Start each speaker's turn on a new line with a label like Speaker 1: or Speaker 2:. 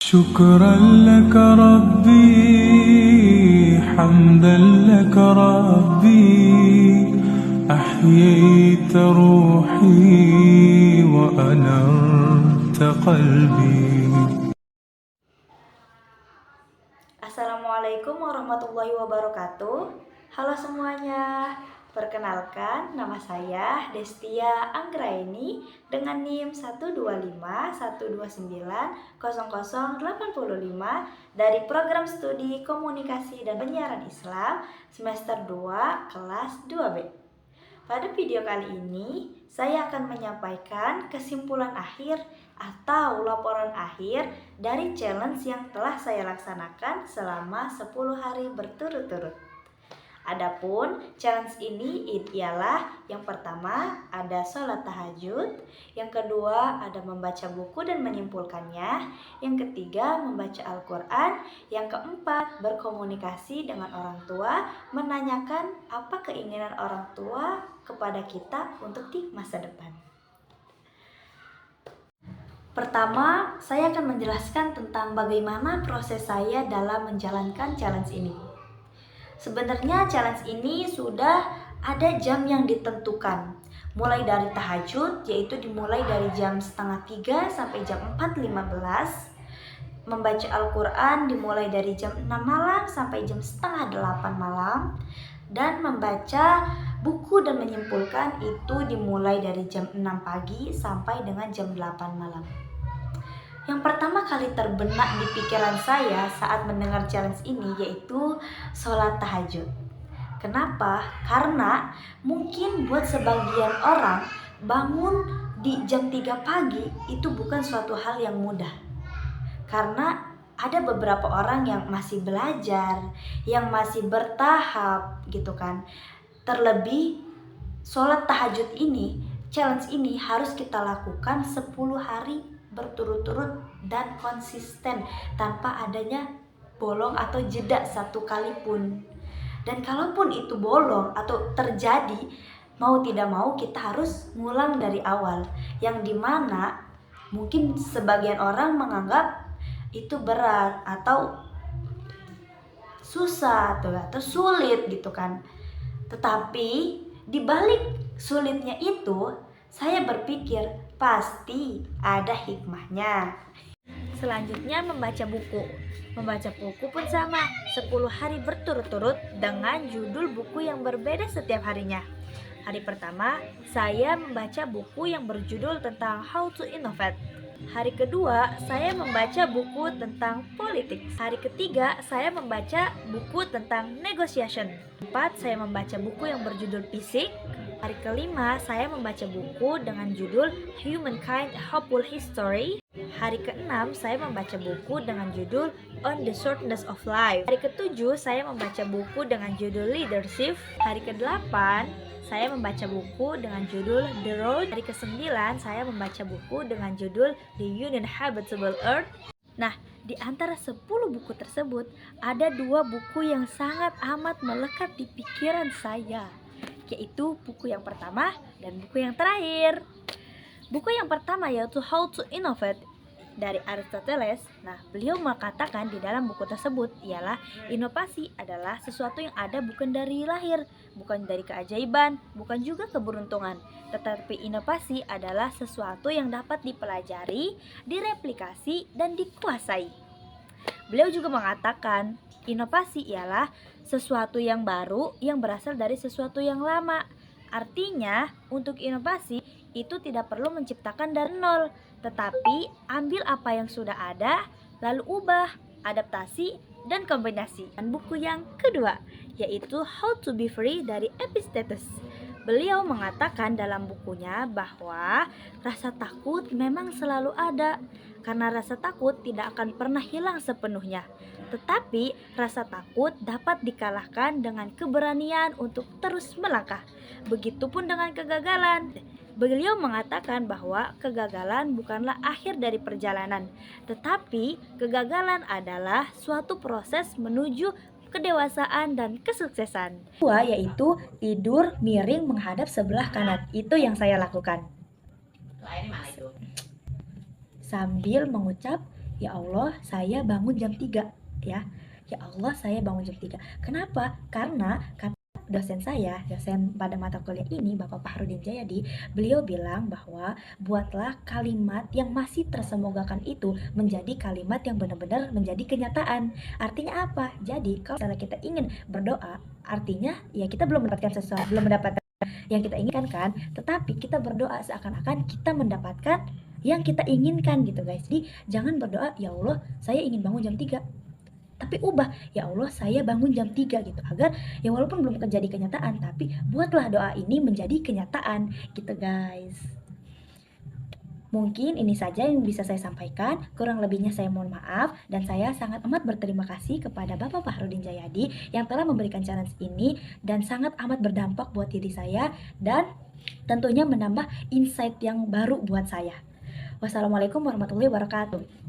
Speaker 1: شكرا لك ربي حمدا لك ربي أحييت روحي وأنرت قلبي.
Speaker 2: Assalamualaikum warahmatullahi wabarakatuh. Halo semuanya, perkenalkan nama saya Destia Anggraini dengan NIM 12512900085 dari Program Studi Komunikasi dan Penyiaran Islam semester 2 kelas 2B. Pada video kali ini, saya akan menyampaikan kesimpulan akhir atau laporan akhir dari challenge yang telah saya laksanakan selama 10 hari berturut-turut. Adapun challenge ini ialah yang pertama ada sholat tahajud, yang kedua ada membaca buku dan menyimpulkannya, yang ketiga membaca Al-Quran, yang keempat berkomunikasi dengan orang tua, menanyakan apa keinginan orang tua kepada kita untuk di masa depan. Pertama, saya akan menjelaskan tentang bagaimana proses saya dalam menjalankan challenge ini. Sebenarnya challenge ini sudah ada jam yang ditentukan. Mulai dari tahajud, yaitu dimulai dari jam 2:30 sampai jam 4:15. Membaca Al-Quran dimulai dari jam 6 malam sampai jam 7:30 malam. Dan membaca buku dan menyimpulkan itu dimulai dari jam 6 pagi sampai dengan jam 8 malam. Yang pertama kali terbenak di pikiran saya saat mendengar challenge ini yaitu sholat tahajud. Kenapa? Karena mungkin buat sebagian orang bangun di jam 3 pagi itu bukan suatu hal yang mudah. Karena ada beberapa orang yang masih belajar, yang masih bertahap gitu kan. Terlebih sholat tahajud ini, challenge ini harus kita lakukan 10 hari berturut-turut dan konsisten tanpa adanya bolong atau jeda satu kali pun. Dan kalaupun itu bolong atau terjadi, mau tidak mau kita harus ngulang dari awal, yang dimana mungkin sebagian orang menganggap itu berat atau susah atau sulit gitu kan. Tetapi di balik sulitnya itu, saya berpikir pasti ada hikmahnya. Selanjutnya membaca buku. Membaca buku pun sama, 10 hari berturut-turut dengan judul buku yang berbeda setiap harinya. Hari pertama, saya membaca buku yang berjudul tentang How to Innovate. Hari kedua, saya membaca buku tentang politik. Hari ketiga, saya membaca buku tentang negotiation. 4, saya membaca buku yang berjudul fisik. Hari kelima, saya membaca buku dengan judul Humankind a Hopeful History. Hari keenam, saya membaca buku dengan judul On the Shortness of Life. Hari ketujuh, saya membaca buku dengan judul Leadership. Hari kedelapan, saya membaca buku dengan judul The Road. Hari ke-9, saya membaca buku dengan judul The Uninhabitable Earth. Nah, di antara 10 buku tersebut, ada 2 buku yang sangat amat melekat di pikiran saya, yaitu buku yang pertama dan buku yang terakhir. Buku yang pertama yaitu How to Innovate dari Aristoteles. Nah, beliau mengatakan di dalam buku tersebut ialah inovasi adalah sesuatu yang ada bukan dari lahir, bukan dari keajaiban, bukan juga keberuntungan, tetapi inovasi adalah sesuatu yang dapat dipelajari, direplikasi, dan dikuasai. Beliau juga mengatakan inovasi ialah sesuatu yang baru yang berasal dari sesuatu yang lama. Artinya, untuk inovasi itu tidak perlu menciptakan dari nol, tetapi ambil apa yang sudah ada, lalu ubah, adaptasi, dan kombinasi. Dan buku yang kedua, yaitu How to Be Free dari Epictetus. Beliau mengatakan dalam bukunya bahwa rasa takut memang selalu ada, karena rasa takut tidak akan pernah hilang sepenuhnya. Tetapi rasa takut dapat dikalahkan dengan keberanian untuk terus melangkah. Begitupun dengan kegagalan. Beliau mengatakan bahwa kegagalan bukanlah akhir dari perjalanan, tetapi kegagalan adalah suatu proses menuju kedewasaan dan kesuksesan. Kedua yaitu tidur miring menghadap sebelah kanan. Itu yang saya lakukan. Sambil mengucap ya Allah saya bangun jam 3 ya. Ya Allah saya bangun jam 3. Kenapa? Karena kata dosen saya, dosen pada mata kuliah ini, Bapak Fahrudin Jayadi, beliau bilang bahwa buatlah kalimat yang masih tersemogakan itu menjadi kalimat yang benar-benar menjadi kenyataan. Artinya apa? Jadi kalau misalnya kita ingin berdoa, artinya ya kita belum mendapatkan sesuatu, belum mendapatkan yang kita inginkan kan, tetapi kita berdoa seakan-akan kita mendapatkan yang kita inginkan gitu guys. Jadi jangan berdoa ya Allah saya ingin bangun jam 3, tapi ubah ya Allah saya bangun jam 3 gitu, agar ya walaupun belum terjadi kenyataan tapi buatlah doa ini menjadi kenyataan gitu guys. Mungkin ini saja yang bisa saya sampaikan, kurang lebihnya saya mohon maaf, dan saya sangat amat berterima kasih kepada Bapak Fahrudin Jayadi yang telah memberikan challenge ini dan sangat amat berdampak buat diri saya dan tentunya menambah insight yang baru buat saya. Wassalamualaikum warahmatullahi wabarakatuh.